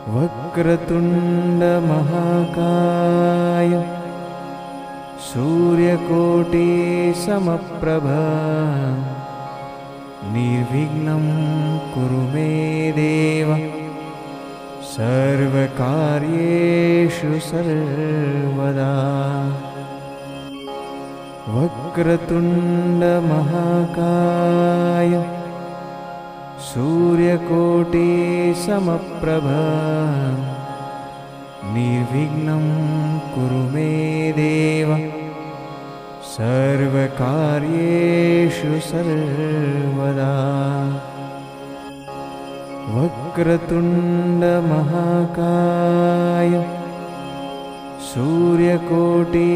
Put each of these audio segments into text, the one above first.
वक्रतुंड महाकाय सूर्यकोटि समप्रभ निर्विघ्नं कुरु मे देव सर्वकार्येषु सर्वदा। वक्रतुंड महाकाय सूर्यकोटि समप्रभ निर्विघ्नं कुरु मे देव सर्वकार्येषु सर्वदा। वक्रतुंड महाकाय सूर्यकोटि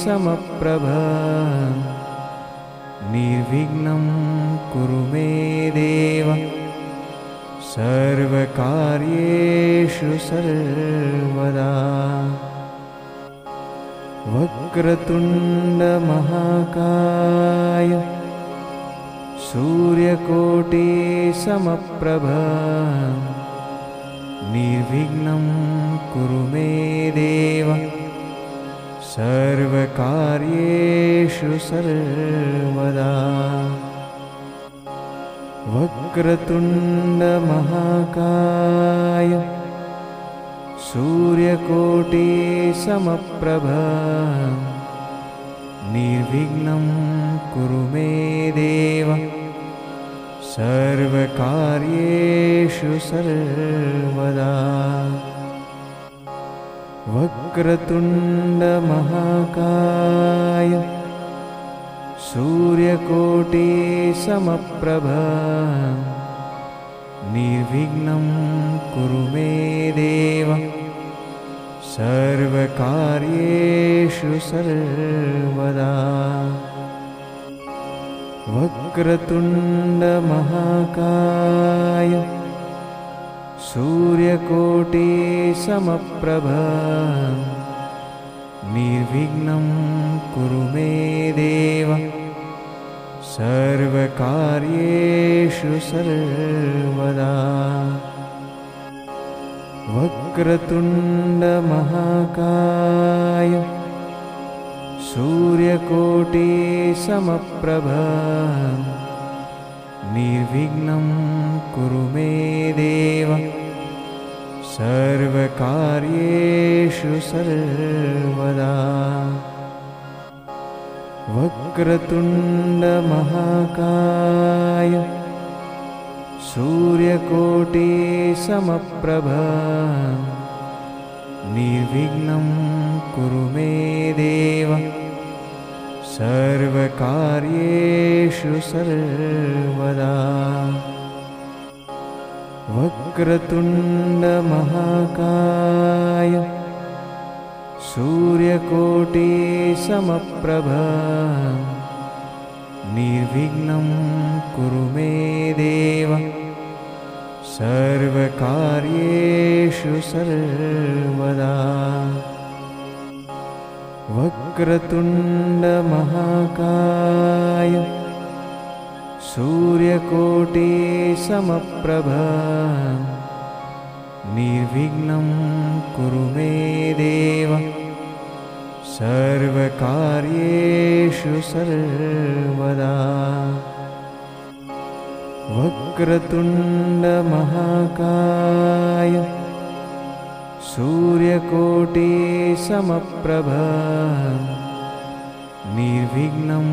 समप्रभ निर्विघ्नं कुरु मे देव सर्वकार्येषु सर्वदा। वक्रतुंड महाकाय सूर्यकोटि समप्रभ निर्विघ्नं कुरु मे देव सर्वकार्येषु सर्वदा। वक्रतुंड महाकाय सूर्यकोटि समप्रभ निर्विघ्नं कुरु मे देव सर्वकार्येषु सर्वदा। वक्रतुंड महाकाय सूर्यकोटि समप्रभ निर्विघ्नं कुरु मे देव सर्वकार्येषु सर्वदा। वक्रतुंड महाकाय सूर्यकोटि समप्रभ निर्विघ्नं कुरु मे देव सर्वकार्येषु सर्वदा। वक्रतुंड महाकाय सूर्यकोटि समप्रभ निर्विघ्नं कुरु मे देव सर्वकार्येषु सर्वदा। वक्रतुंड महाकाय सूर्यकोटि समप्रभ निर्विघ्नं कुरु मे देव सर्वकार्येषु सर्वदा। वक्रतुंड महाकाय सूर्यकोटि समप्रभ निर्विघ्नं कुरु मे देव सर्वकार्येषु सर्वदा। वक्रतुंड महाकाय सूर्यकोटि समप्रभ निर्विघ्नं कुरु मे देव सर्वकार्येषु सर्वदा। वक्रतुंड महाकाय सूर्यकोटि समप्रभ निर्विघ्नं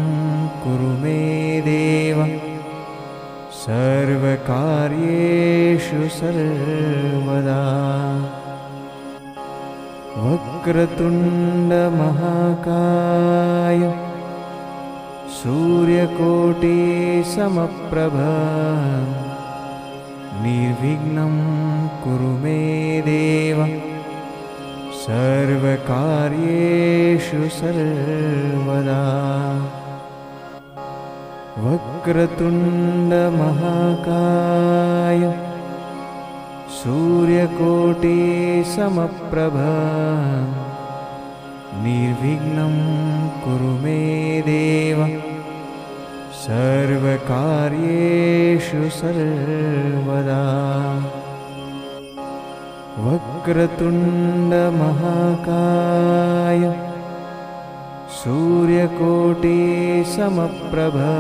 कुरु मे देव सर्वकार्येषु सर्वदा। वक्रतुंड महाकाय सूर्यकोटि समप्रभ निर्विघ्नं कुरु मे देव सर्वकार्येषु सर्वदा। वक्रतुंड महाकाय सूर्यकोटि समप्रभ निर्विघ्नं कुरु मे देव सर्वकार्येषु सर्वदा। वक्रतुंड महाकाय सूर्यकोटि समप्रभा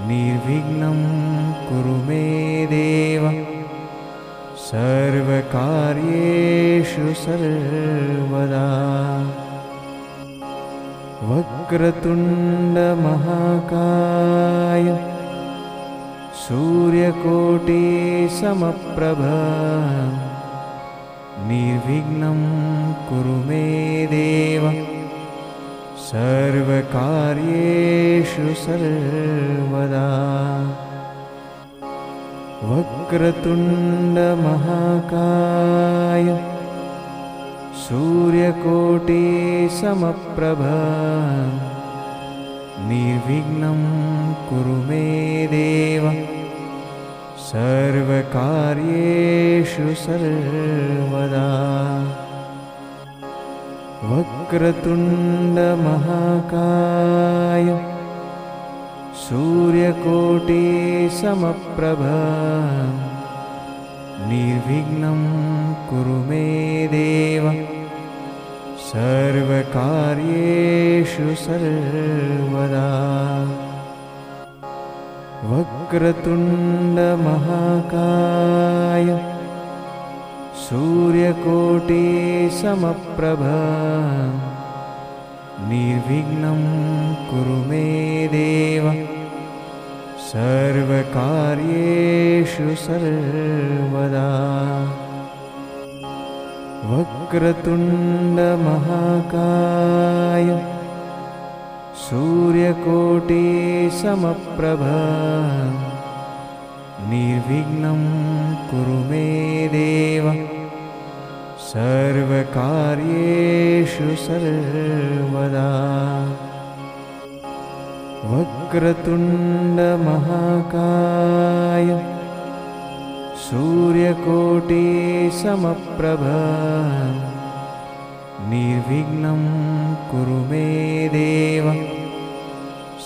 निर्विघ्नं कुरु मे देव सर्वकार्येषु सर्वदा। वक्रतुंड महाकाय सूर्यकोटि समप्रभा निर्विघ्नं कुरु मे देव सर्वकार्येषु सर्वदा। वक्रतुंड महाकाय सूर्यकोटि समप्रभा निर्विघ्नं कुरु मे देव सर्वकार्येषु सर्वदा। वक्रतुंड महाकाय सूर्यकोटि समप्रभा निर्विघ्नं कुरु मे देव सर्वकार्येषु सर्वदा। वक्रतुंड महाकाय सूर्यकोटि समप्रभा निर्विघ्नं कुरु मे देव सर्वकार्येषु सर्वदा। वक्रतुंड महाकाय सूर्यकोटि समप्रभा निर्विघ्नं कुरु मे देव सर्वकार्येषु सर्वदा। वक्रतुंड महाकाय सूर्यकोटि समप्रभा निर्विघ्नं कुरु मे देव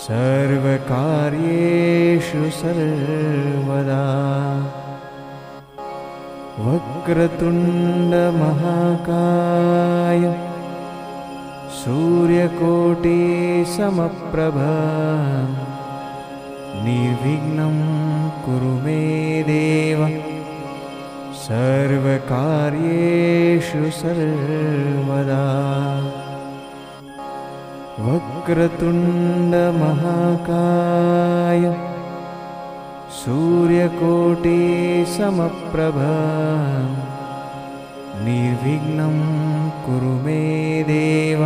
सर्वकार्येषु सर्वदा। वक्रतुंड महाकाय सूर्यकोटि समप्रभा निर्विघ्नं कुरु मे देव सर्वकार्येषु सर्वदा। वक्रतुंड महाकाय सूर्यकोटि समप्रभा निर्विघ्नं कुरु मे देव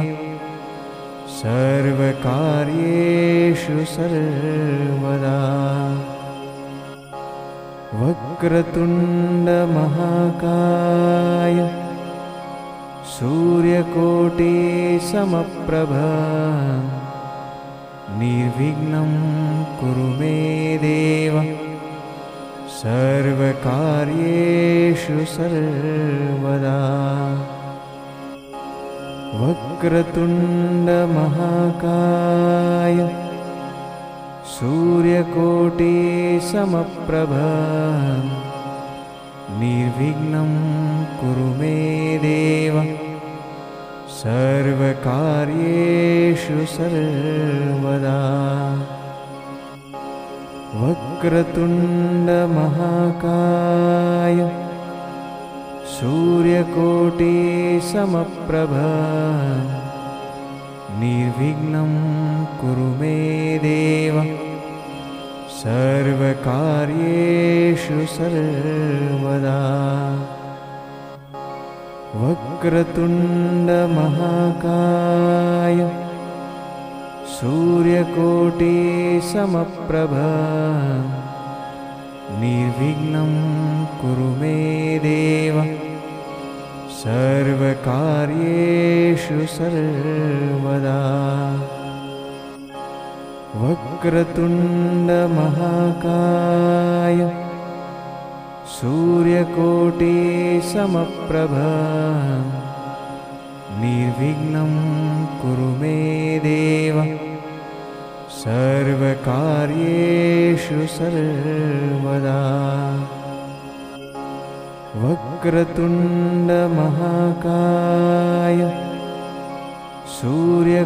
सर्वकार्येषु सर्वदा। वक्रतुंड महाकाय सूर्यकोटि समप्रभा निर्विघ्नं कुरु मे देव सर्वकार्येषु सर्वदा। वक्रतुंड महाकाय सूर्यकोटि समप्रभा निर्विघ्नं कुरु मे देव सर्वकार्येषु सर्वदा। वक्रतुंड महाकाय सूर्यकोटि समप्रभा निर्विघ्नं कुरु मे देव सर्वकार्येषु सर्वदा। वक्रतुंड महाकाय सूर्यकोटि समप्रभा निर्विघ्नं कुरु मे देव सर्वकार्येषु सर्वदा। वक्रतुंड महाकाय सूर्यकोटि समप्रभा निर्विघ्नं कुरु मे देव सर्वकार्येषु सर्वदा। वक्रतुण्डमहाकाय सूर्यकोटिसमप्रभा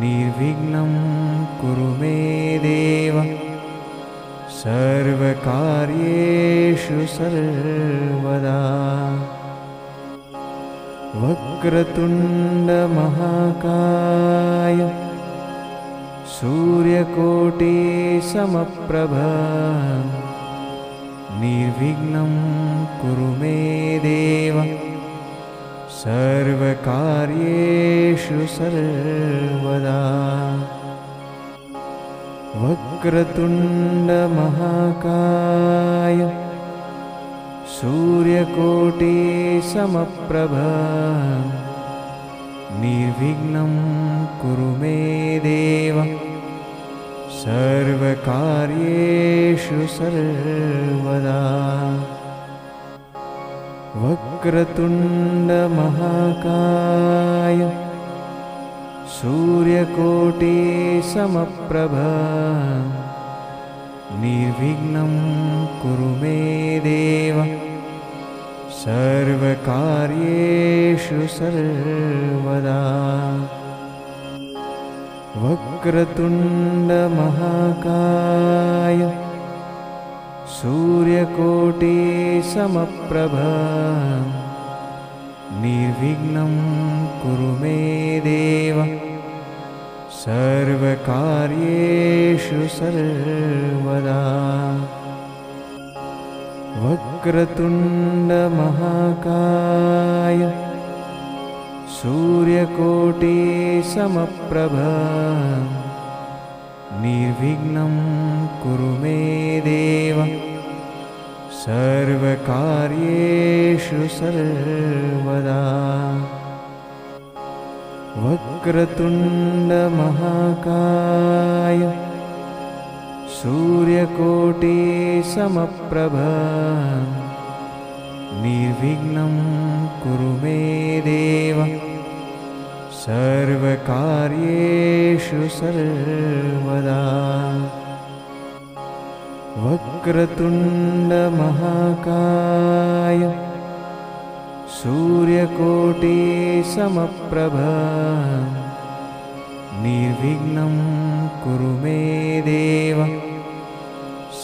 निर्विघ्नं कुरु मे देव सर्वकार्येषु सर्वदा। वक्रतुण्डमहाकाय सूर्यकोटिसमप्रभा निर्विघ्नं कुरु मे देव सर्वकार्येषु सर्वदा। वक्रतुण्डमहाकाय सूर्यकोटिसमप्रभा निर्विघ्नं कुरु मे देव सर्वकार्येषु सर्वदा। वक्रतुण्डमहाकाय सूर्यकोटिसमप्रभा निर्विघ्नं कुरु मे देव सर्वकार्येषु सर्वदा। वक्रतुण्डमहाकाय सूर्यकोटिसमप्रभा निर्विघ्नं कुरु मे देव सर्वकार्येषु सर्वदा। वक्रतुण्डमहाकाय सूर्यकोटिसमप्रभा निर्विघ्नं कुरु मे देव सर्वकार्येषु सर्वदा। वक्रतुण्डमहाकाय सूर्यकोटिसमप्रभा निर्विघ्नं कुरु मे देव सर्वकार्येषु सर्वदा। वक्रतुण्डमहाकाय सूर्यकोटिसमप्रभा निर्विघ्नं कुरु मे देव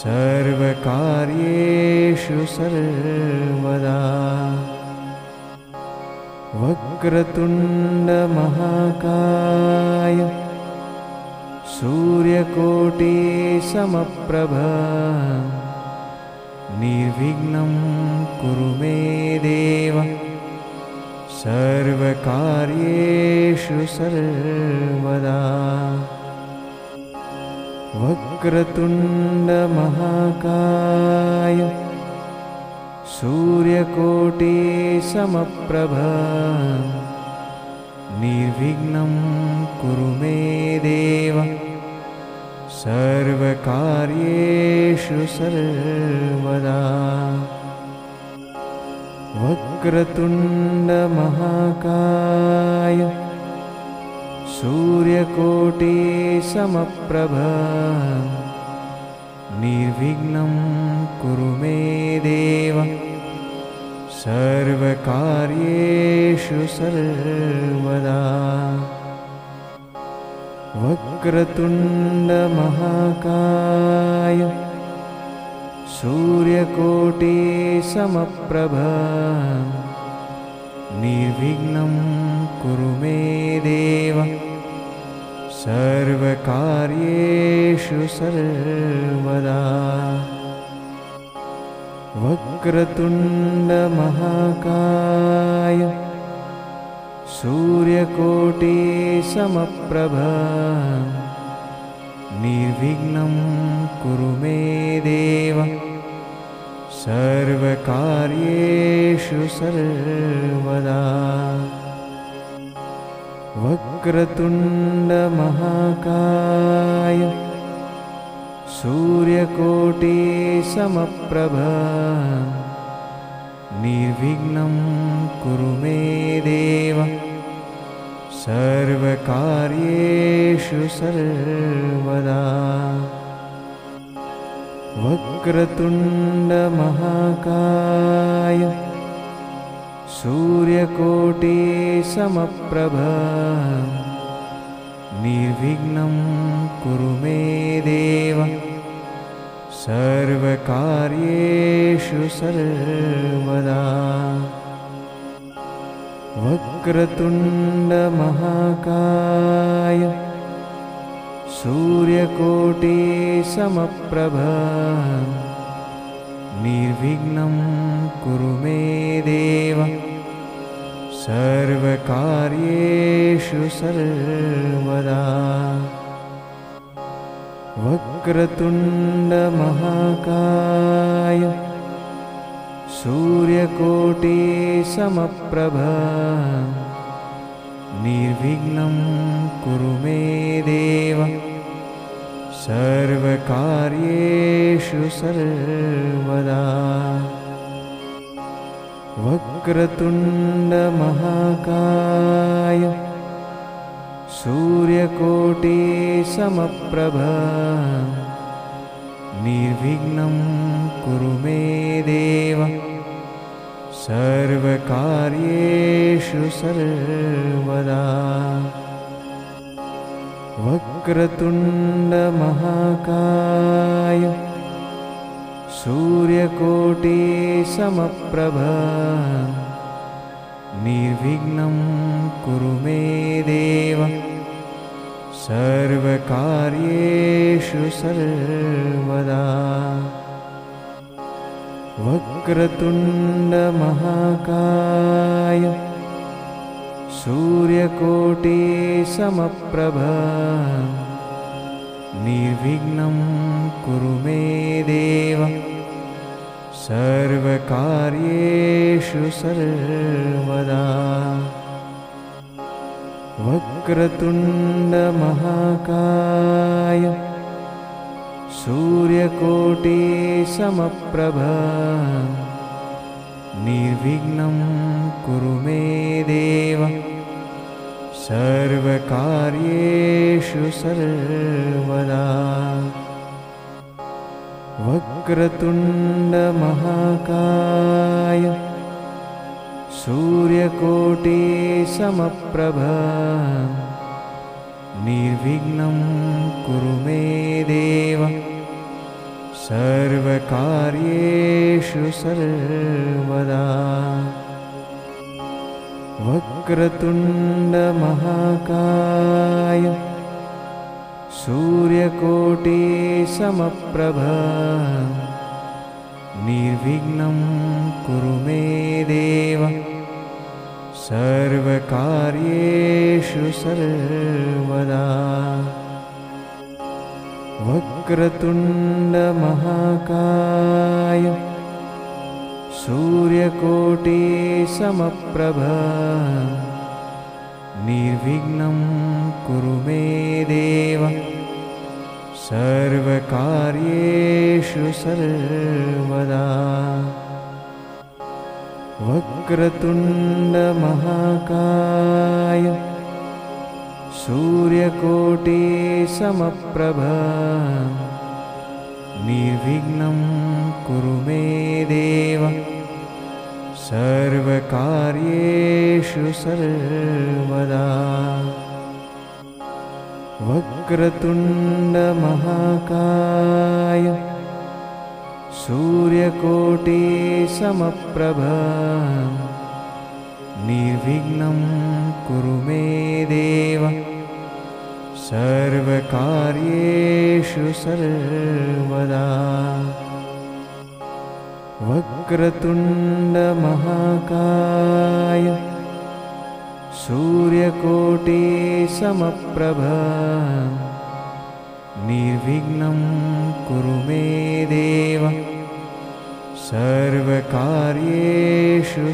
सर्वकार्येषु सर्वदा। वक्रतुण्डमहाकाय सूर्यकोटिसमप्रभा निर्विघ्नं कुरु मे देव सर्वकार्येषु सर्वदा। वक्रतुण्डमहाकाय सूर्यकोटिसमप्रभा निर्विघ्नं कुरु मे देव सर्वकार्येषु सर्वदा। वक्रतुण्डमहाकाय सूर्यकोटिसमप्रभा निर्विघ्नं कुरु मे देव सर्वकार्येषु सर्वदा। वक्रतुण्डमहाकाय सूर्यकोटिसमप्रभा निर्विघ्नं कुरु मे देव सर्वकार्येषु सर्वदा। वक्रतुण्डमहाकाय सूर्यकोटिसमप्रभा निर्विघ्नं कुरु मे देव सर्वकार्येषु सर्वदा। वक्रतुण्डमहाकाय सूर्यकोटिसमप्रभा निर्विघ्नं कुरु मे देव सर्वकार्येषु सर्वदा। वक्रतुंड महाकाय सूर्यकोटि समप्रभ निर्विघ्नं कुरु मे देव सर्वकार्येषु सर्वदा। वक्रतुंड महाकाय सूर्यकोटि समप्रभ निर्विघ्नं कुरु मे देव सर्वकार्येषु सर्वदा। वक्रतुंड महाकाय सूर्यकोटि समप्रभ निर्विघ्नं कुरु मे देव सर्वकार्येषु सर्वदा। वक्रतुंड महाकाय सूर्यकोटि समप्रभ निर्विघ्नं कुरु मे देव सर्वकार्येषु सर्वदा। वक्रतुंड महाकाय सूर्यकोटि समप्रभ निर्विघ्नं कुरु मे देव सर्वकार्येषु सर्वदा। वक्रतुंड महाकाय सूर्यकोटि समप्रभ निर्विघ्नं कुरु मे देव सर्वकार्येषु सर्वदा। वक्रतुंड महाकाय सूर्यकोटि समप्रभ निर्विघ्नं कुरु मे देव सर्वकार्येषु सर्वदा। वक्रतुंड महाकाय सूर्यकोटि समप्रभ निर्विघ्नं कुरु मे देव सर्वकार्येषु सर्वदा। वक्रतुंड महाकाय सूर्यकोटि समप्रभ निर्विघ्नं कुरु मे देव सर्वकार्येषु सर्वदा। वक्रतुंड महाकाय सूर्यकोटि समप्रभ निर्विघ्नं कुरु मे देव सर्वकार्येषु सर्वदा। वक्रतुंड महाकाय सूर्यकोटि समप्रभ निर्विघ्नं कुरु मे देव सर्वकार्येषु सर्वदा। वक्रतुंड महाकाय सूर्यकोटि समप्रभ निर्विघ्नं कुरु मे देव सर्वकार्येषु सर्वदा। वक्रतुंड महाकाय सूर्यकोटि समप्रभ निर्विघ्नं कुरु मे देव सर्वकार्येषु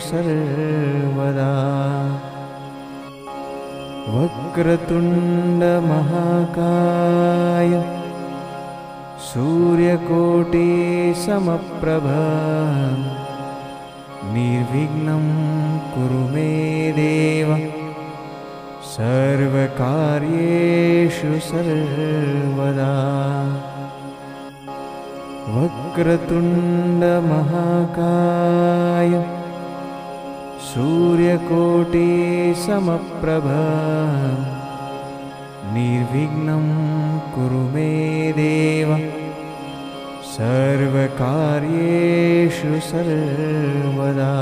सर्वदा। वक्रतुंड महाकाय सूर्यकोटि समप्रभ निर्विघ्नं कुरु मे देव सर्वकार्येषु सर्वदा। वक्रतुण्ड महाकाय सूर्यकोटि समप्रभा निर्विघ्नं कुरु मे देव सर्वकार्येषु सर्वदा।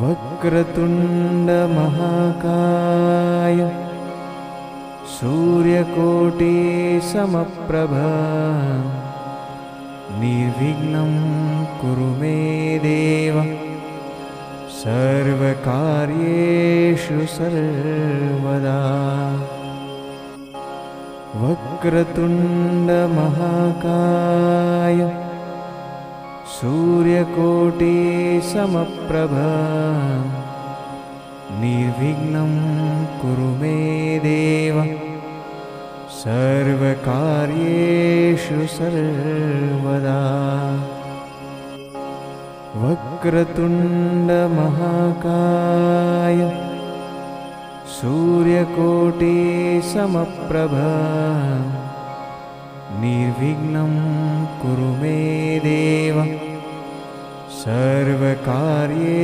वक्रतुण्ड महाकाय सूर्यकोटि समप्रभा निर्विघ्नं कुरु मे देव सर्वकार्येषु सर्वदा। वक्रतुण्ड महाकाय सूर्यकोटि समप्रभा निर्विघ्नं कुरु मे देव सर्वकार्येषु सर्वदा। वक्रतुण्ड महाकाय सूर्यकोटि समप्रभा निर्विघ्नं कुरु मे देव सर्वकार्येषु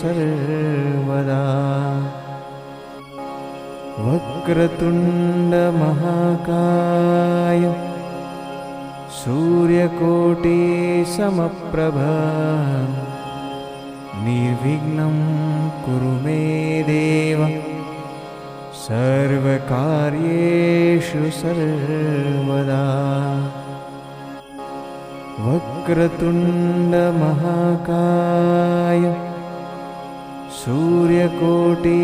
सर्वदा। वक्रतुण्ड महाकाय सूर्यकोटि समप्रभा निर्विघ्नं कुरु मे देव सर्वकार्येषु सर्वदा। वक्रतुण्ड महाकाय सूर्यकोटि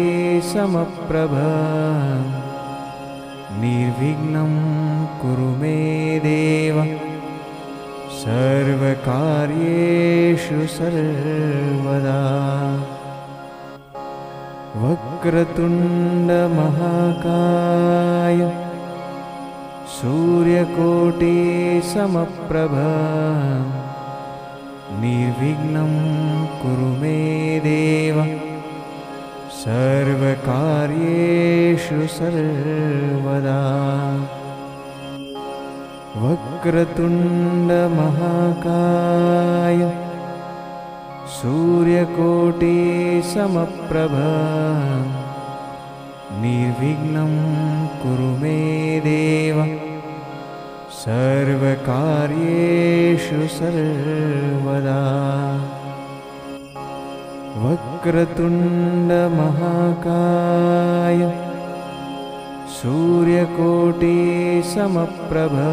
समप्रभा निर्विघ्नं कुरु मे देव सर्वकार्येषु सर्वदा। वक्रतुण्ड महाकाय सूर्यकोटि समप्रभा निर्विघ्नं कुरु मे देव सर्वकार्येषु सर्वदा। वक्रतुण्ड महाकाय सूर्यकोटि समप्रभा निर्विघ्नं कुरु मे देव सर्वकार्येषु सर्वदा। वक्रतुण्ड महाकाय सूर्यकोटि समप्रभा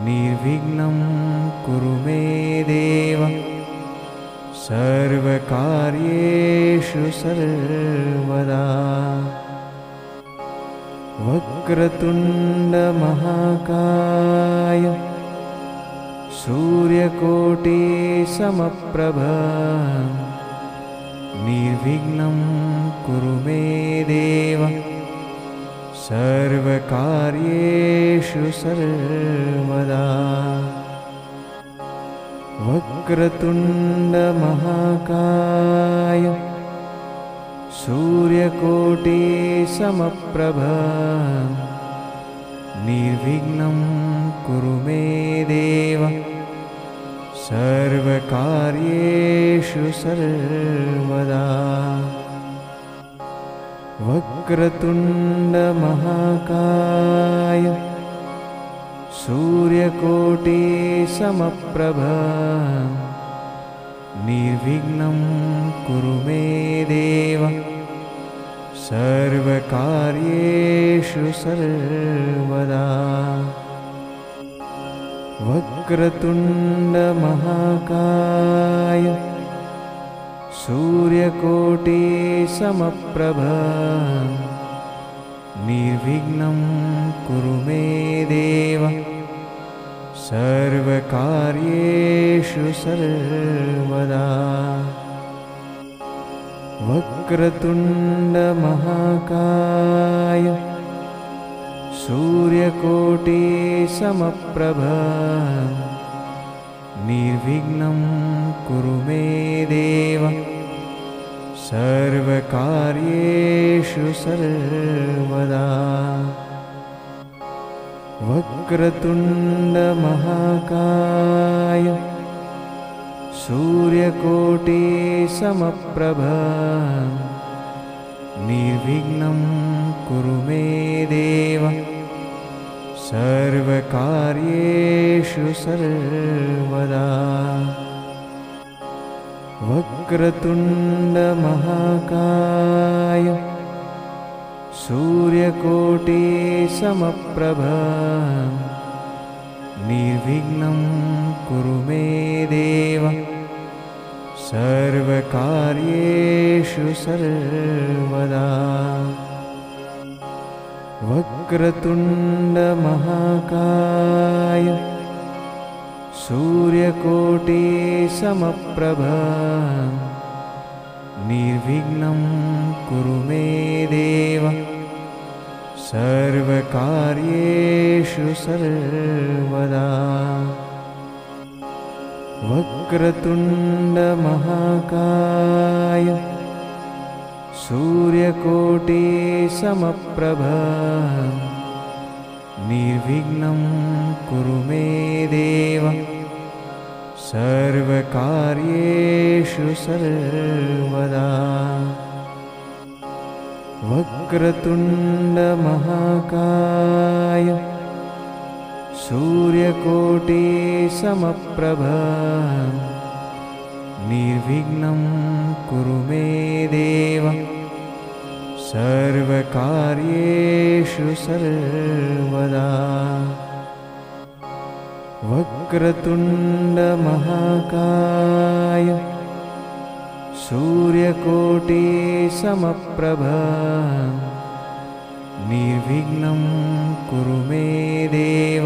निर्विघ्नं कुरु मे देव सर्वकार्येषु सर्वदा। वक्रतुण्ड महाकाय सूर्यकोटि समप्रभा निर्विघ्नं कुरु मे देव सर्वकार्येषु सर्वदा। वक्रतुण्ड महाकाय सूर्यकोटि समप्रभा निर्विघ्नं कुरु मे देव सर्वकार्येषु सर्वदा। वक्रतुण्ड महाकाय सूर्यकोटि समप्रभा निर्विघ्नं कुरु मे देव सर्वकार्येषु सर्वदा। वक्रतुण्ड महाकाय सूर्यकोटि समप्रभा निर्विघ्नं कुरु मे देव सर्वकार्येषु सर्वदा। वक्रतुण्ड महाकाय सूर्यकोटि समप्रभा निर्विघ्नं कुरु मे देव सर्वकार्येषु सर्वदा। वक्रतुंड महाकाय सूर्यकोटि समप्रभ निर्विघ्नं कुरु मे देव सर्वकार्येषु सर्वदा। वक्रतुंड महाकाय सूर्यकोटि समप्रभ निर्विघ्नं कुरु मे देव सर्वकार्येषु सर्वदा। वक्रतुंड महाकाय सूर्यकोटि समप्रभ निर्विघ्नं कुरु मे देव सर्वकार्येषु सर्वदा। वक्रतुंड महाकाय सूर्यकोटि समप्रभ निर्विघ्नं कुरु मे देव सर्वकार्येषु सर्वदा। वक्रतुंड महाकाय सूर्यकोटि समप्रभ निर्विघ्नं कुरु मे देव सर्वकार्येषु सर्वदा। वक्रतुंड महाकाय सूर्यकोटि समप्रभ निर्विघ्नं कुरु मे देव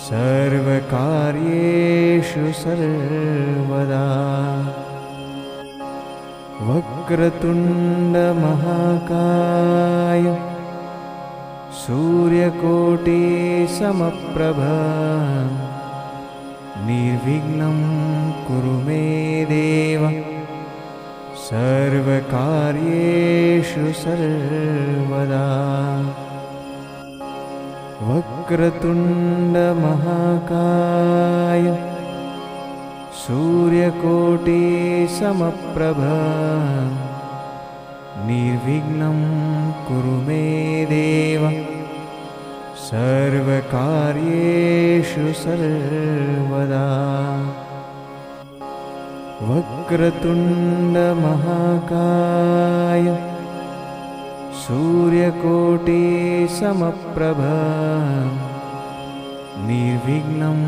सर्वकार्येषु सर्वदा। वक्रतुंड महाकाय सूर्यकोटि समप्रभ निर्विघ्नं कुरु मे देव सर्वकार्येषु सर्वदा। वक्रतुंड महाकाय सूर्यकोटि समप्रभ निर्विघ्नं कुरु मे देव सर्वकार्येषु सर्वदा। वक्रतुंड महाकाय सूर्यकोटि समप्रभ निर्विघ्नं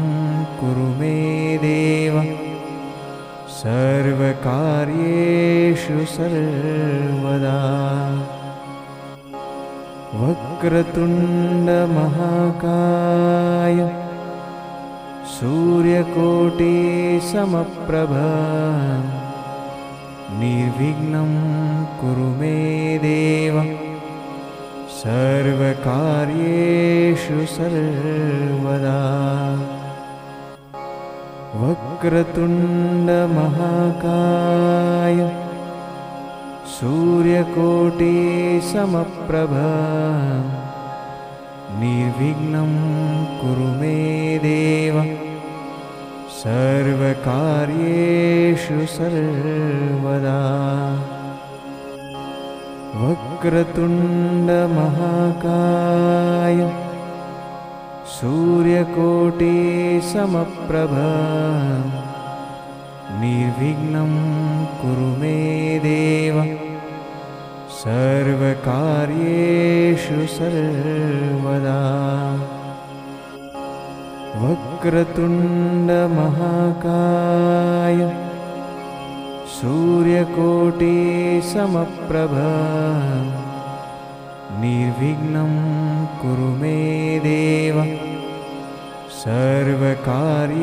कुरु मे देव सर्वकार्येषु सर्वदा। वक्रतुंड महाकाय सूर्यकोटि समप्रभ निर्विघ्नं कुरु मे देव सर्वकार्येषु सर्वदा। वक्रतुंड महाकाय सूर्यकोटि समप्रभ निर्विघ्नं कुरु मे देव सर्वकार्येषु सर्वदा। वक्रतुंड महाकाय सूर्यकोटि समप्रभ निर्विघ्नं कुरु मे देव सर्वकार्येषु सर्वदा। वक्रतुंड महाकाय सूर्यकोटि समप्रभ निर्विघ्नं कुरु मे देव सर्वकार्येषु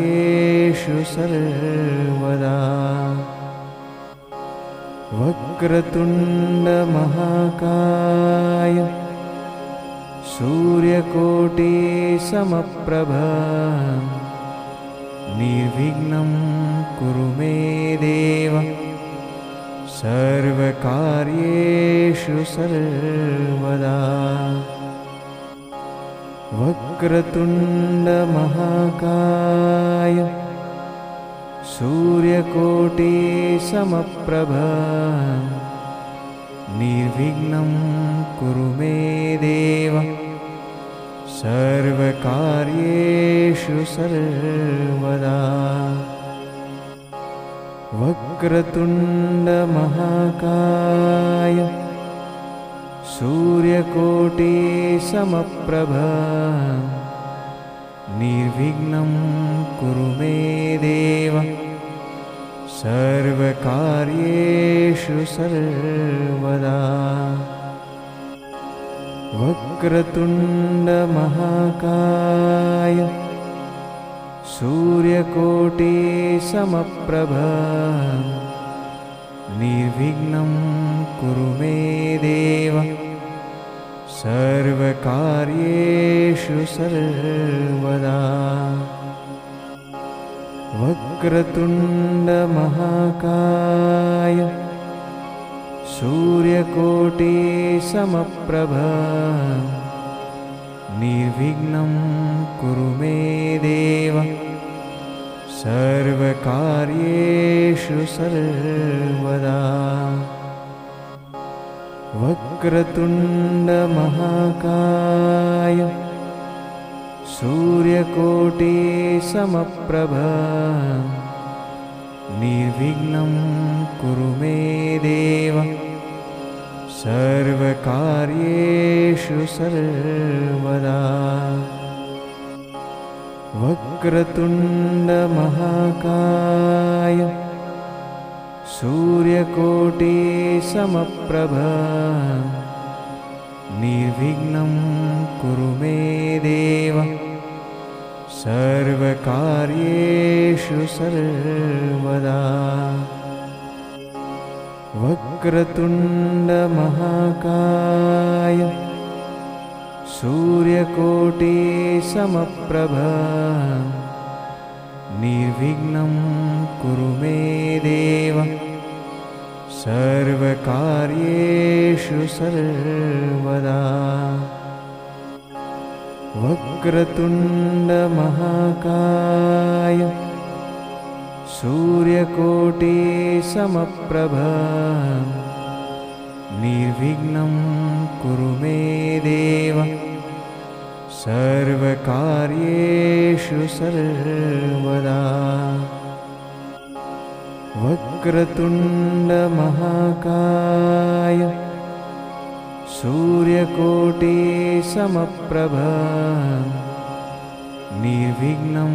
सर्वदा। वक्रतुंड महाकाय सूर्यकोटि समप्रभ निर्विघ्नं कुरु मे देव सर्वकार्येषु सर्वदा। वक्रतुंड महाकाय सूर्यकोटि समप्रभ निर्विघ्नं कुरु मे देव सर्वकार्येषु सर्वदा। वक्रतुंड महाकाय सूर्यकोटि समप्रभ निर्विघ्नं कुरु मे देव सर्वकार्येषु सर्वदा। वक्रतुंड महाकाय सूर्यकोटि समप्रभ निर्विघ्नं कुरु मे देव सर्वकार्येषु सर्वदा। वक्रतुंड महाकाय सूर्यकोटि समप्रभ निर्विघ्नं कुरु मे देव सर्वकार्येषु सर्वदा। वक्रतुंड महाकाय सूर्यकोटि समप्रभ निर्विघ्नं कुरु मे देव सर्वकार्येषु सर्वदा। वक्रतुंड महाकाय सूर्यकोटि समप्रभ निर्विघ्नं कुरु मे देव सर्वकार्येषु सर्वदा। वक्रतुंड महाकाय सूर्यकोटि समप्रभ निर्विघ्नं कुरु मे देव सर्वकार्येषु सर्वदा। वक्रतुंड महाकाय सूर्यकोटि समप्रभ निर्विघ्नं कुरु मे देव सर्वकार्येषु सर्वदा। वक्रतुंड महाकाय सूर्यकोटि समप्रभ निर्विघ्नं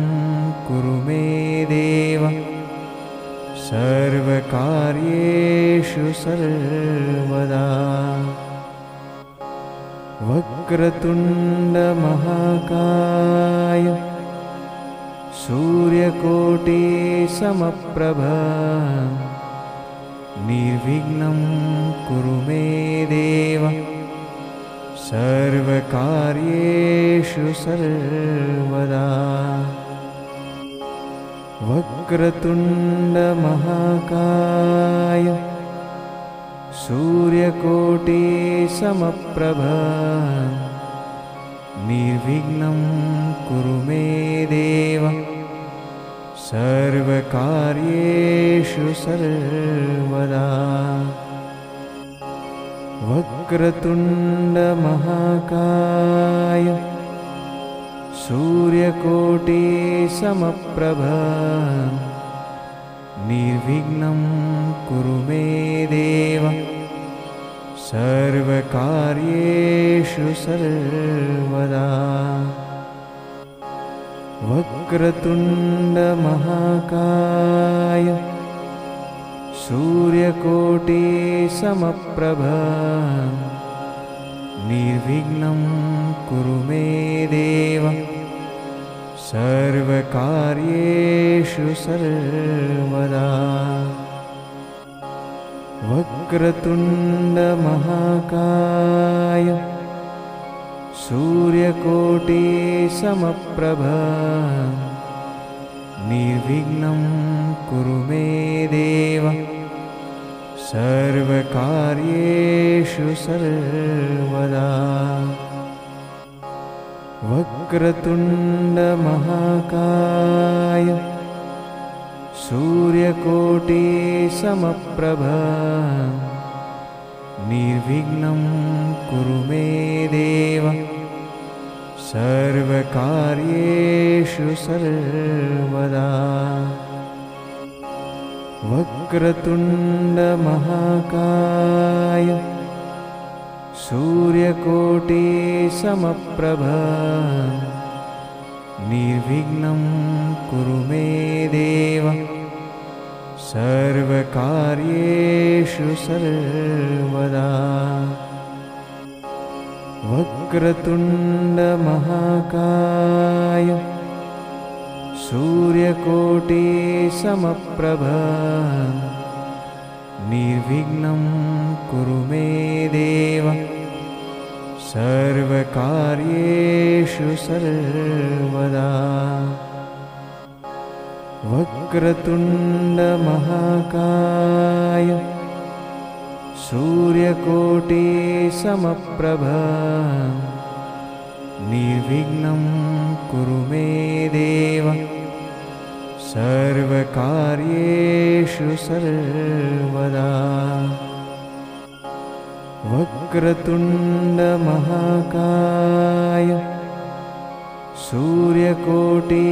कुरु मे देव सर्वकार्येषु सर्वदा। वक्रतुंड महाकाय सूर्यकोटि समप्रभ निर्विघ्नं कुरु मे देव सर्वकार्येषु सर्वदा। वक्रतुंड महाकाय सूर्यकोटि समप्रभ निर्विघ्नं कुरु मे देव सर्वकार्येषु सर्वदा। वक्रतुंड महाकाय सूर्यकोटि समप्रभ निर्विघ्नं कुरु मे देव सर्वकार्येषु सर्वदा। वक्रतुंड महाकाय सूर्यकोटि समप्रभ निर्विघ्नं कुरु मे देव सर्वकार्येषु सर्वदा। वक्रतुंड महाकाय सूर्यकोटि समप्रभ निर्विघ्नं कुरु मे देव सर्वकार्येषु सर्वदा। वक्रतुंड महाकाय सूर्यकोटि समप्रभ निर्विघ्नं कुरु मे देव सर्वकार्येषु सर्वदा। वक्रतुंड महाकाय सूर्यकोटि समप्रभ निर्विघ्नं कुरु मे देव सर्वकार्येषु सर्वदा। वक्रतुंड महाकाय सूर्यकोटि समप्रभ निर्विघ्नं कुरु मे देव सर्वकार्येषु सर्वदा। वक्रतुंड महाकाय सूर्यकोटि समप्रभ निर्विघ्नं कुरु मे देव सर्वकार्येषु सर्वदा। वक्रतुंड महाकाय सूर्यकोटि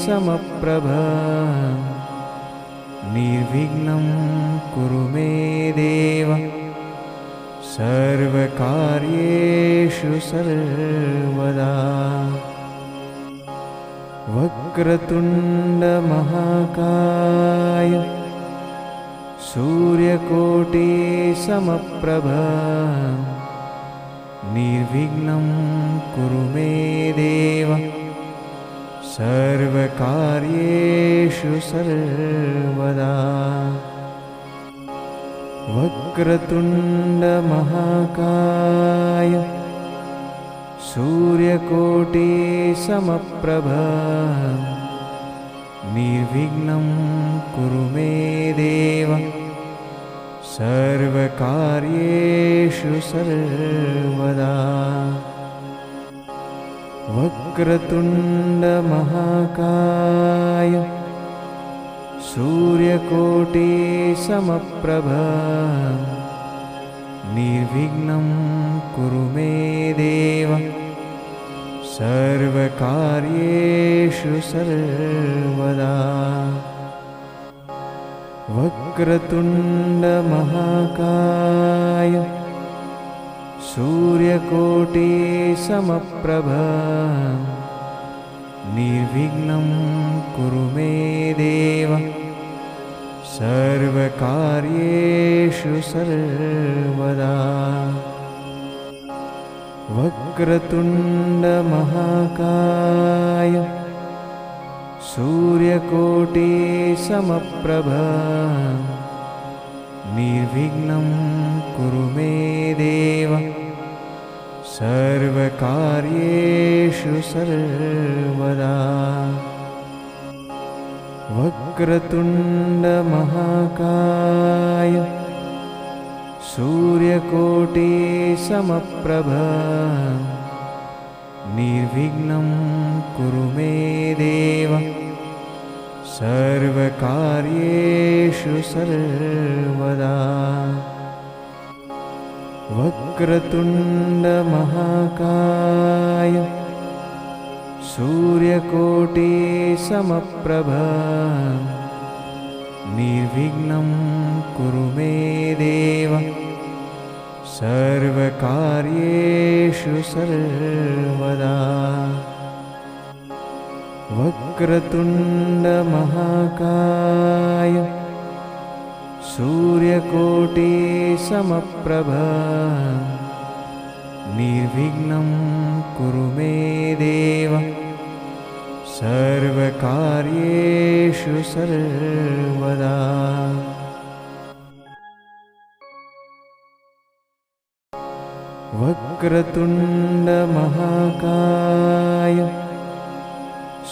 समप्रभ निर्विघ्नं कुरु मे देव सर्वकार्येषु सर्वदा। वक्रतुंड महाकाय सूर्यकोटि समप्रभ निर्विघ्नं कुरु मे देव सर्वकार्येषु सर्वदा। वक्रतुंड महाकाय सूर्यकोटि समप्रभ निर्विघ्नं कुरु मे देव सर्वकार्येषु सर्वदा। वक्रतुंड महाकाय सूर्यकोटि समप्रभ निर्विघ्नं कुरु मे देव सर्वकार्येषु सर्वदा। वक्रतुंड महाकाय सूर्यकोटि समप्रभ निर्विघ्नं कुरु मे देव सर्वकार्येषु सर्वदा। वक्रतुंड महाकाय सूर्यकोटि समप्रभ निर्विघ्नं कुरु मे देव सर्वकार्येषु सर्वदा। वक्रतुंड महाकाय सूर्यकोटि समप्रभ निर्विघ्नं कुरु मे देव सर्वकार्येषु सर्वदा। वक्रतुंड महाकाय सूर्यकोटि समप्रभ निर्विघ्नं कुरु मे देव सर्वकार्येषु सर्वदा। वक्रतुंड महाकाय सूर्यकोटि समप्रभ निर्विघ्नं कुरु मे देव सर्वकार्येषु सर्वदा। वक्रतुंड महाकाय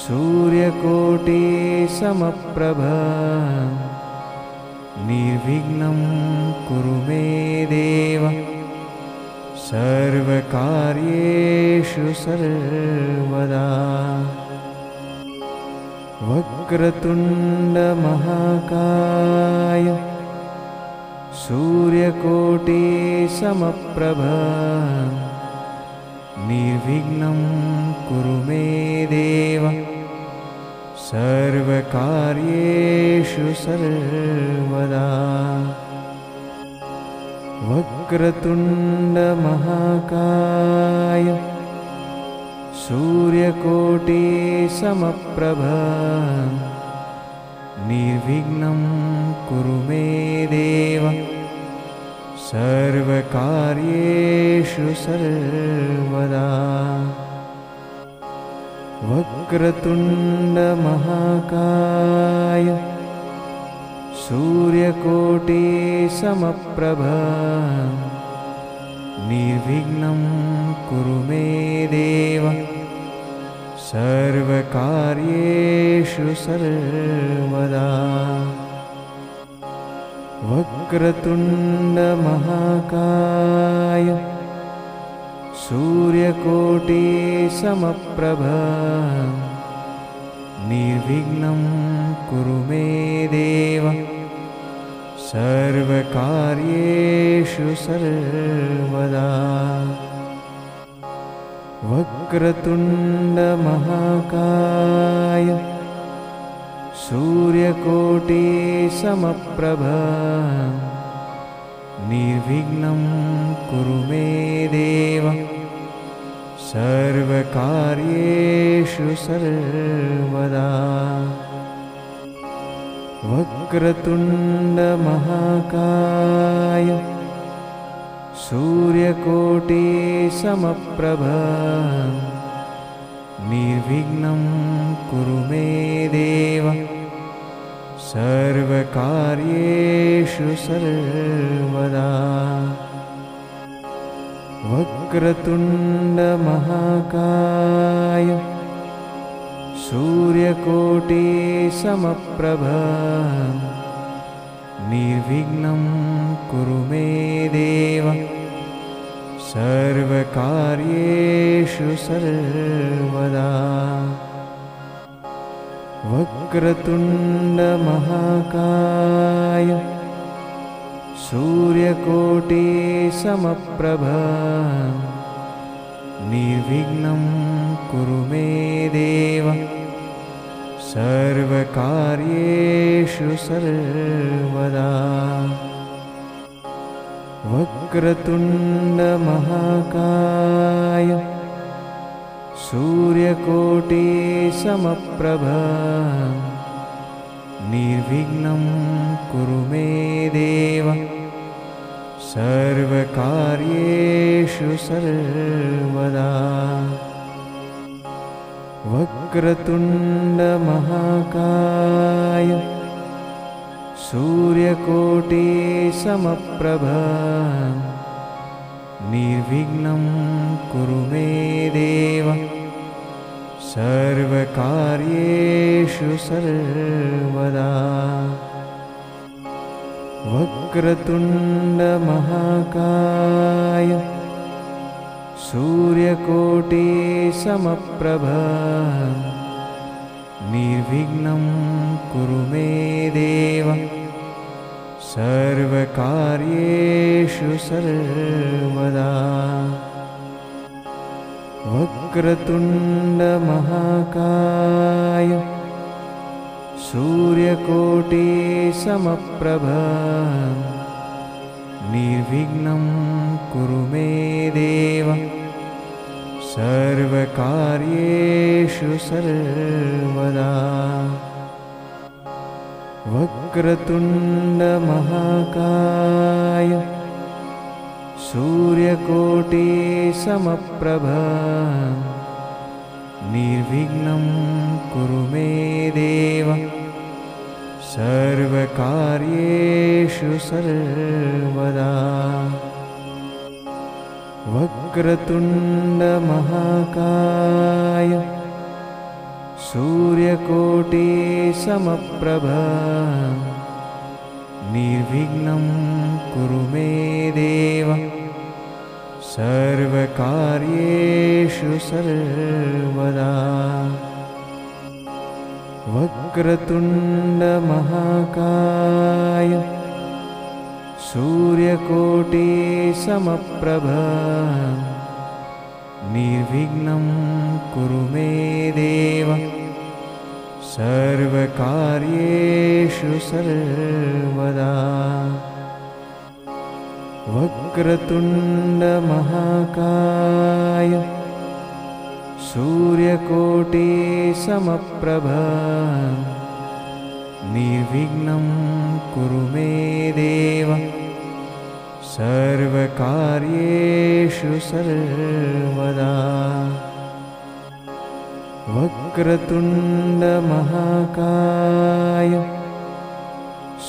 सूर्यकोटि समप्रभ निर्विघ्नं कुरु मे देव सर्वकार्येषु सर्वदा। वक्रतुण्डमहाकाय सूर्यकोटिसमप्रभा निर्विघ्नं कुरु मे देव सर्वकार्येषु सर्वदा। वक्रतुण्डमहाकाय सूर्यकोटिसमप्रभा निर्विघ्नं कुरु मे देव सर्वकार्येषु सर्वदा। वक्रतुण्डमहाकाय सूर्यकोटिसमप्रभा निर्विघ्नं कुरु मे देव सर्वकार्येषु सर्वदा। वक्रतुण्डमहाकाय सूर्यकोटिसमप्रभा निर्विघ्नं कुरु मे देव सर्वकार्येषु सर्वदा। वक्रतुण्डमहाकाय सूर्यकोटिसमप्रभा निर्विघ्नं कुरु मे देव सर्वकार्येषु सर्वदा। वक्रतुण्डमहाकाय सूर्यकोटिसमप्रभा निर्विघ्नं कुरु मे देव सर्वकार्येषु सर्वदा। वक्रतुण्डमहाकाय सूर्यकोटिसमप्रभा निर्विघ्नं कुरु मे देव सर्वकार्येषु सर्वदा। वक्रतुण्डमहाकाय सूर्यकोटिसमप्रभा निर्विघ्नं कुरु मे देव सर्वकार्येषु सर्वदा। वक्रतुण्डमहाकाय सूर्यकोटिसमप्रभा निर्विघ्नं कुरु मे देव सर्वकार्येषु सर्वदा। वक्रतुण्डमहाकाय सूर्यकोटिसमप्रभा निर्विघ्नं कुरु मे देव सर्वकार्येषु सर्वदा। वक्रतुण्डमहाकाय सूर्यकोटिसमप्रभा निर्विघ्नं कुरु मे देव सर्वकार्येषु सर्वदा। वक्रतुण्डमहाकाय सूर्यकोटिसमप्रभा निर्विघ्नं कुरु मे देव सर्वकार्येषु सर्वदा। वक्रतुण्डमहाकाय सूर्यकोटिसमप्रभा निर्विघ्नं कुरु मे देव सर्वकार्येषु सर्वदा। वक्रतुण्डमहाकाय सूर्यकोटिसमप्रभा निर्विघ्नं कुरु मे देव सर्वकार्येषु सर्वदा। वक्रतुण्डमहाकाय सूर्यकोटिसमप्रभा निर्विघ्नं कुरु मे देव सर्वकार्येषु सर्वदा। वक्रतुण्डमहाकाय सूर्यकोटिसमप्रभा निर्विघ्नं कुरु मे देव सर्वकार्येषु सर्वदा। वक्रतुण्डमहाकाय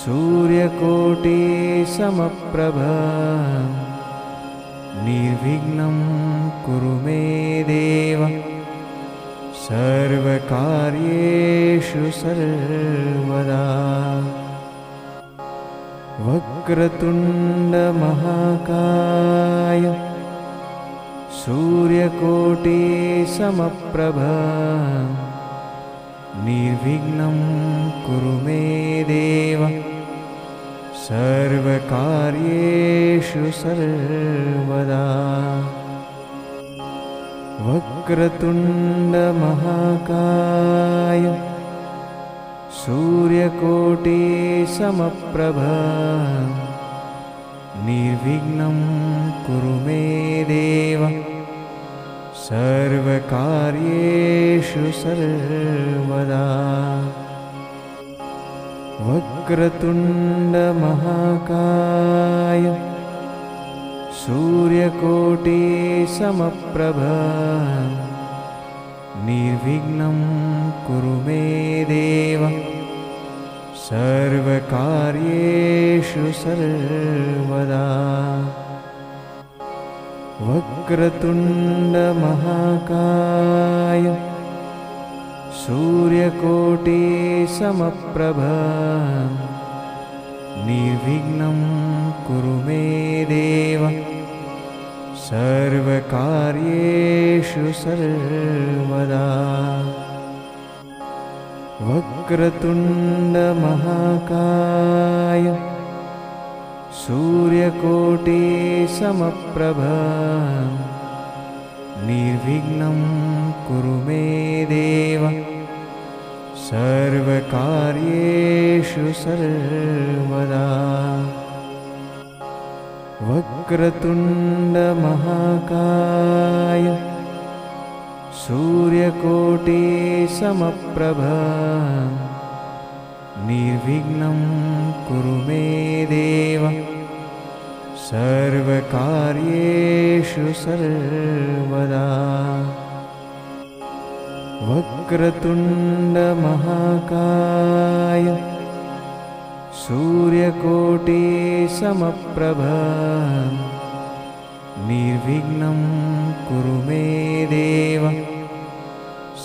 सूर्यकोटिसमप्रभा निर्विघ्नं कुरु मे देव सर्वकार्येषु सर्वदा। वक्रतुण्डमहाकाय सूर्यकोटिसमप्रभा निर्विघ्नं कुरु मे देव सर्वकार्येषु सर्वदा। वक्रतुण्डमहाकाय सूर्यकोटिसमप्रभा निर्विघ्नं कुरु मे देव सर्वकार्येषु सर्वदा। वक्रतुण्डमहाकाय सूर्यकोटिसमप्रभा निर्विघ्नं कुरु मे देव सर्वकार्येषु सर्वदा। वक्रतुण्डमहाकाय सूर्यकोटिसमप्रभा निर्विघ्नं कुरु मे देव सर्वकार्येषु सर्वदा। वक्रतुण्डमहाकाय सूर्यकोटिसमप्रभा निर्विघ्नं कुरु मे देव सर्वकार्येषु सर्वदा। वक्रतुण्डमहाकाय सूर्यकोटिसमप्रभा निर्विघ्नं कुरु मे देव सर्वकार्येषु सर्वदा। वक्रतुण्डमहाकाय सूर्यकोटिसमप्रभा निर्विघ्नं कुरु मे देव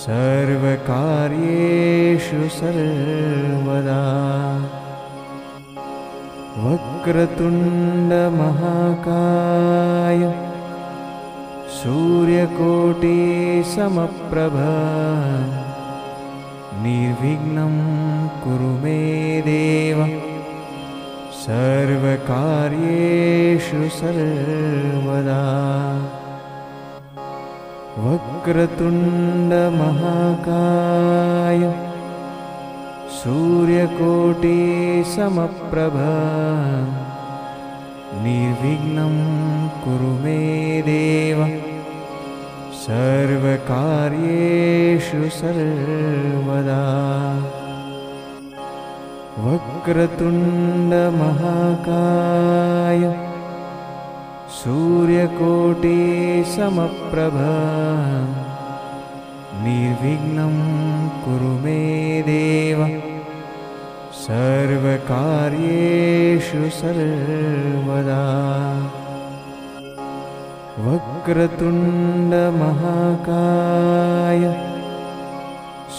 सर्वकार्येषु सर्वदा। वक्रतुण्डमहाकाय सूर्यकोटिसमप्रभा निर्विघ्नं कुरु मे देव सर्वकार्येषु सर्वदा। वक्रतुण्डमहाकाय सूर्यकोटिसमप्रभा निर्विघ्नं कुरु मे देव सर्वकार्येषु सर्वदा। वक्रतुण्डमहाकाय सूर्यकोटिसमप्रभा निर्विघ्नं कुरु मे देव सर्वकार्येषु सर्वदा। वक्रतुण्डमहाकाय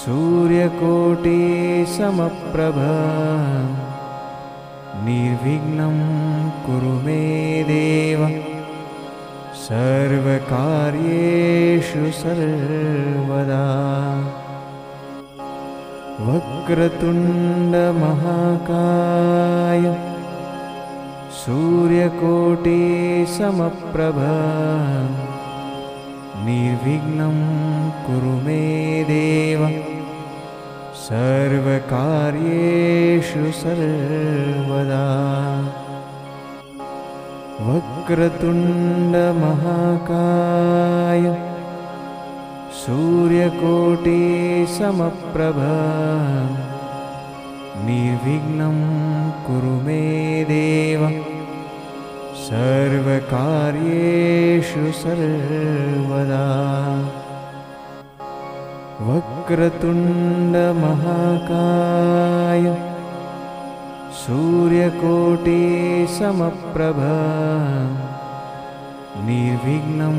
सूर्यकोटिसमप्रभा निर्विघ्नं कुरु मे देव सर्वकार्येषु सर्वदा वक्रतुण्डमहाकाय सूर्यकोटिसमप्रभा निर्विघ्नं कुरु मे देव सर्वकार्येषु सर्वदा वक्रतुण्डमहाकाय सूर्यकोटिसमप्रभा निर्विघ्नं कुरु मे देव सर्वकार्येषु सर्वदा वक्रतुण्डमहाकाय सूर्यकोटिसमप्रभा निर्विघ्नं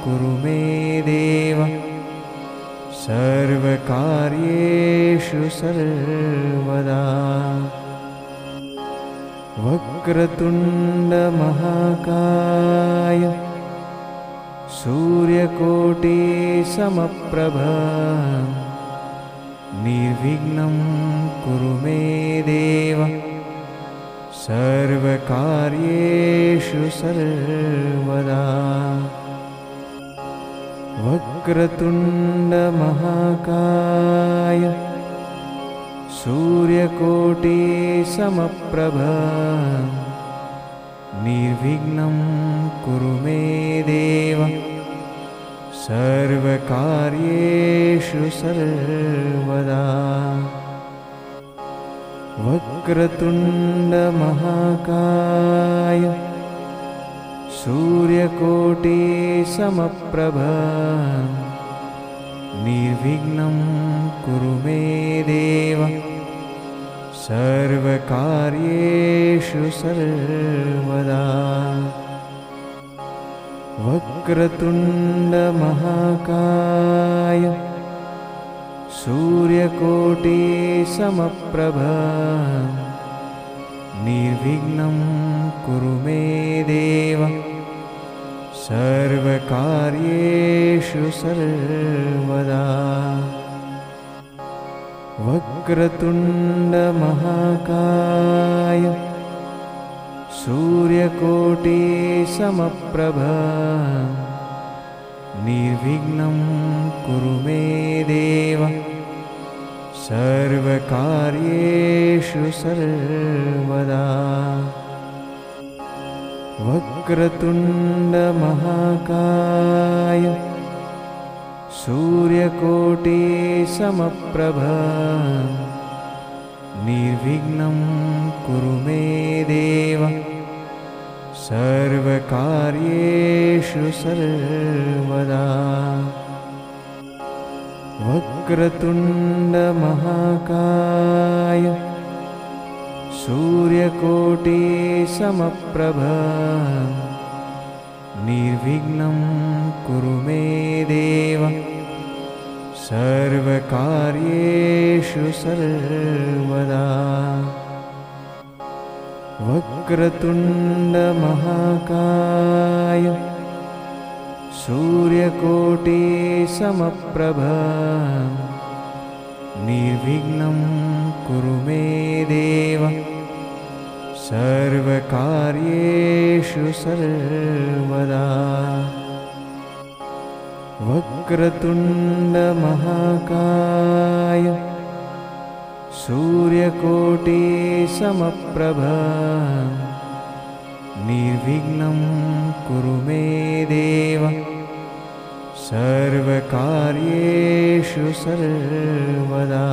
कुरु मे देव सर्वकार्येषु सर्वदा वक्रतुण्डमहाकाय सूर्यकोटिसमप्रभा निर्विघ्नं कुरु मे देव सर्वकार्येषु सर्वदा वक्रतुण्डमहाकाय सूर्यकोटिसमप्रभा निर्विघ्नं कुरु मे देव सर्वकार्येषु सर्वदा वक्रतुण्डमहाकाय सूर्यकोटिसमप्रभा निर्विघ्नं कुरु मे देव सर्वकार्येषु सर्वदा वक्रतुण्डमहाकाय सूर्यकोटिसमप्रभा निर्विघ्नं कुरु मे देव सर्वकार्येषु सर्वदा वक्रतुण्डमहाकाय सूर्यकोटिसमप्रभा निर्विघ्नं कुरु मे देव सर्वकार्येषु सर्वदा वक्रतुण्डमहाकाय सूर्यकोटिसमप्रभा निर्विघ्नं कुरु मे देव सर्वकार्येषु सर्वदा वक्रतुण्डमहाकाय सूर्यकोटिसमप्रभा निर्विघ्नं कुरु मे देव सर्वकार्येषु सर्वदा वक्रतुण्डमहाकाय सूर्यकोटिसमप्रभा निर्विघ्नं कुरु मे देव सर्वकार्येषु सर्वदा वक्रतुण्डमहाकाय सूर्यकोटिसमप्रभा निर्विघ्नं कुरु मे देव सर्वकार्येषु सर्वदा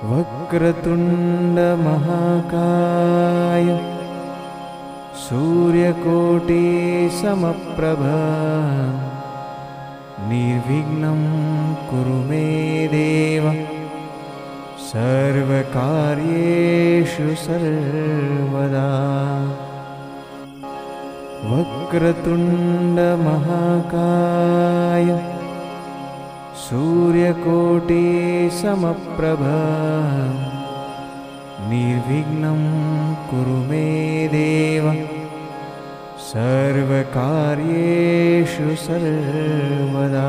वक्रतुण्डमहाकाय सूर्यकोटिसमप्रभा निर्विघ्नं कुरु मे देव सर्वकार्येषु सर्वदा वक्रतुण्डमहाकाय सूर्यकोटिसमप्रभा निर्विघ्नं कुरु मे देव सर्वकार्येषु सर्वदा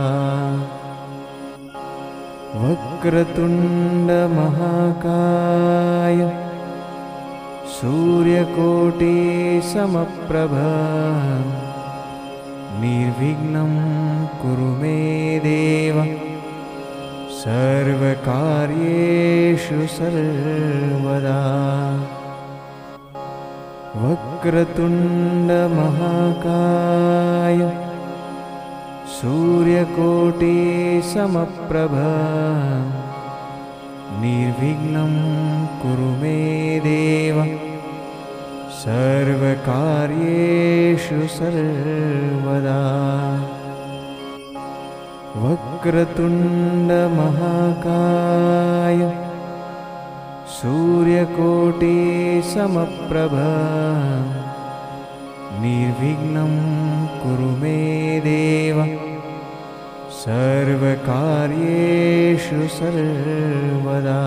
वक्रतुण्डमहाकाय सूर्यकोटिसमप्रभा निर्विघ्नं कुरु मे देव सर्वकार्येषु सर्वदा वक्रतुण्डमहाकाय सूर्यकोटिसमप्रभा निर्विघ्नं कुरु मे देव सर्वकार्येषु सर्वदा वक्रतुण्डमहाकाय सूर्यकोटिसमप्रभा निर्विघ्नं कुरु मे देव सर्वकार्येषु सर्वदा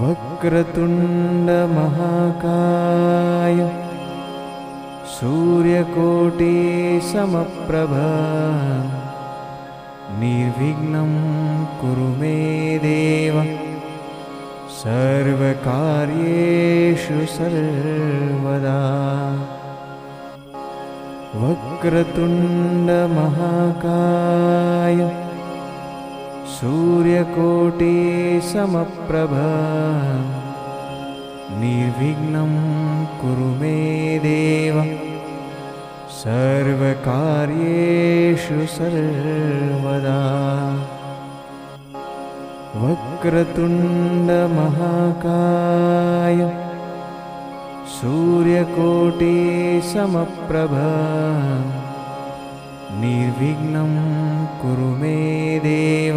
वक्रतुण्डमहाकाय सूर्यकोटिसमप्रभा निर्विघ्नं कुरु मे देव सर्वकार्येषु सर्वदा वक्रतुण्डमहाकाय सूर्यकोटिसमप्रभा निर्विघ्नं कुरु मे देव सर्वकार्येषु सर्वदा वक्रतुण्डमहाकाय सूर्यकोटिसमप्रभा निर्विघ्नं कुरु मे देव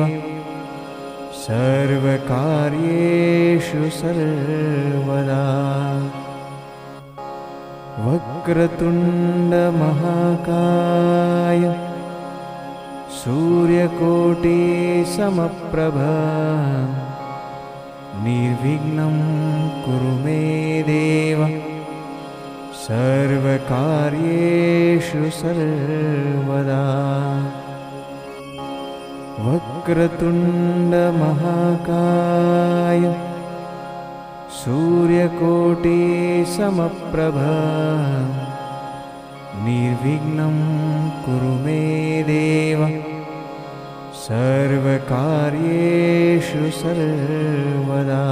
सर्वकार्येषु सर्वदा वक्रतुण्डमहाकाय सूर्यकोटिसमप्रभा निर्विघ्नं कुरु मे देव सर्वकार्येषु सर्वदा वक्रतुण्डमहाकाय सूर्यकोटिसमप्रभा निर्विघ्नं कुरु मे देव सर्वकार्येषु सर्वदा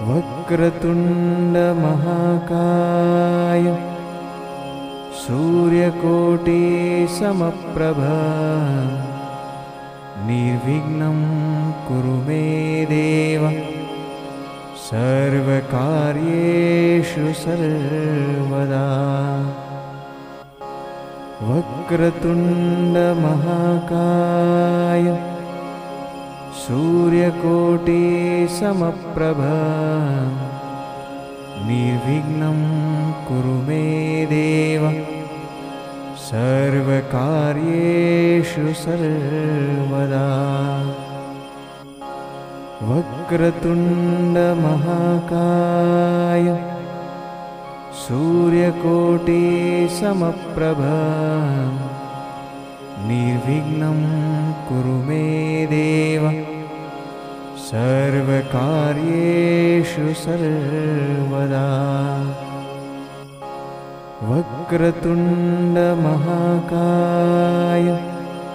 वक्रतुण्डमहाकाय सूर्यकोटिसमप्रभा निर्विघ्नं कुरु मे देव सर्वकार्येषु सर्वदा वक्रतुण्डमहाकाय सूर्यकोटिसमप्रभा निर्विघ्नं कुरु मे देव सर्वकार्येषु सर्वदा वक्रतुण्डमहाकाय सूर्यकोटिसमप्रभा निर्विघ्नं कुरु मे देव सर्वकार्येषु सर्वदा वक्रतुण्डमहाकाय